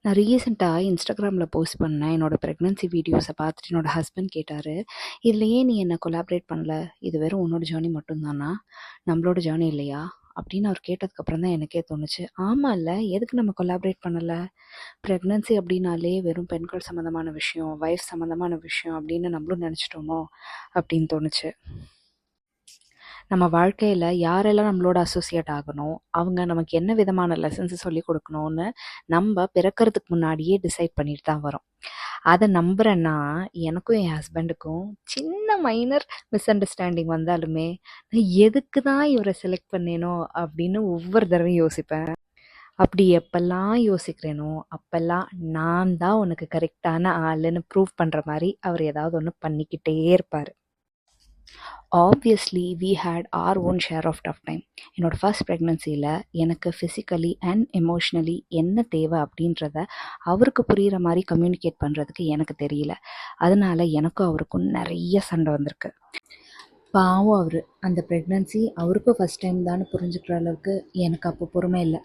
நான் ரீசெண்டாக இன்ஸ்டாகிராமில் போஸ்ட் பண்ணேன் என்னோட ப்ரெக்னன்சி வீடியோஸை பார்த்துட்டு என்னோட ஹஸ்பண்ட் கேட்டார், இதில் ஏன் நீ என்ன கொலாபரேட் பண்ணல? இது வெறும் உன்னோட ஜேர்னி மட்டும்தானா, நம்மளோட ஜேர்னி இல்லையா அப்படின்னு அவர் கேட்டதுக்கப்புறம் தான் எனக்கே தோணுச்சு, ஆமாம் இல்லை, எதுக்கு நம்ம கொலாபரேட் பண்ணலை? ப்ரெக்னன்சி அப்படின்னாலே வெறும் பெண்கள் சம்மந்தமான விஷயம், வைஃப் சம்மந்தமான விஷயம் அப்படின்னு நம்மளும் நினச்சிட்டோமோ அப்படின்னு தோணுச்சு. நம்ம வாழ்க்கையில் யாரெல்லாம் நம்மளோட அசோசியேட் ஆகணும், அவங்க நமக்கு என்ன விதமான லெசன்ஸை சொல்லி கொடுக்கணும்னு நம்ம பிறக்கிறதுக்கு முன்னாடியே டிசைட் பண்ணிட்டு தான் வரோம். அதை நம்புகிறேன்னா எனக்கும் என் ஹஸ்பண்டுக்கும் சின்ன மைனர் மிஸ் அண்டர்ஸ்டாண்டிங் வந்தாலுமே நான் எதுக்கு தான் இவரை செலக்ட் பண்ணேனோ அப்படின்னு ஒவ்வொரு தடவையும் யோசிப்பேன். அப்படி எப்பெல்லாம் யோசிக்கிறேனோ அப்பெல்லாம் நான் தான் உனக்கு கரெக்டான ஆளுன்னு ப்ரூவ் பண்ணுற மாதிரி அவர் ஏதாவது ஒன்று பண்ணிக்கிட்டே இருப்பார். Obviously we had our own share of tough time. என்னோடய ஃபர்ஸ்ட் ப்ரெக்னன்சியில் எனக்கு ஃபிசிக்கலி அண்ட் எமோஷ்னலி என்ன தேவை அப்படின்றத அவருக்கு புரிகிற மாதிரி கம்யூனிகேட் பண்ணுறதுக்கு எனக்கு தெரியல. அதனால் எனக்கும் அவருக்கும் நிறைய சண்டை வந்திருக்கு. பாவம் அவர், அந்த ப்ரெக்னன்சி அவருக்கும் ஃபஸ்ட் டைம் தான் புரிஞ்சுக்கிற அளவுக்கு எனக்கு அப்போ பொறுமை இல்லை.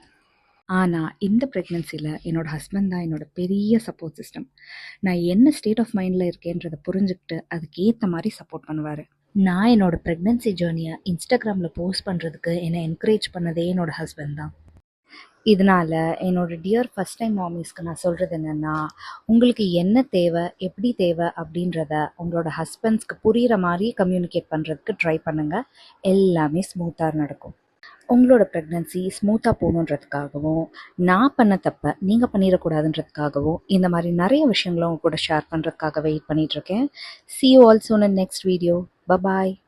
ஆனால் இந்த ப்ரெக்னன்சியில் என்னோடய ஹஸ்பண்ட் தான் என்னோடய பெரிய சப்போர்ட் சிஸ்டம். நான் என்ன ஸ்டேட் ஆஃப் மைண்டில் இருக்கேன்றதை புரிஞ்சுக்கிட்டு அதுக்கேற்ற மாதிரி சப்போர்ட் பண்ணுவார். நான் என்னோடய ப்ரெக்னன்சி ஜேர்னியை இன்ஸ்டாகிராமில் போஸ்ட் பண்ணுறதுக்கு என்னை என்கரேஜ் பண்ணதே என்னோடய ஹஸ்பண்ட் தான். இதனால் என்னோடய டியர் ஃபஸ்ட் டைம் மாமிஸ்க்கு நான் சொல்கிறது என்னென்னா, உங்களுக்கு என்ன தேவை, எப்படி தேவை அப்படின்றத உங்களோட ஹஸ்பண்ட்ஸ்க்கு புரிகிற மாதிரி கம்யூனிகேட் பண்ணுறதுக்கு ட்ரை பண்ணுங்கள். எல்லாமே ஸ்மூத்தாக நடக்கும். உங்களோட ப்ரெக்னன்சி ஸ்மூத்தாக போகணுன்றதுக்காகவும், நான் பண்ண தப்பை நீங்கள் பண்ணிடக்கூடாதுன்றதுக்காகவும் இந்த மாதிரி நிறைய விஷயங்களும் உங்க கூட ஷேர் பண்ணுறதுக்காக வெயிட் பண்ணிகிட்ருக்கேன். See you all soon in next video. Bye bye.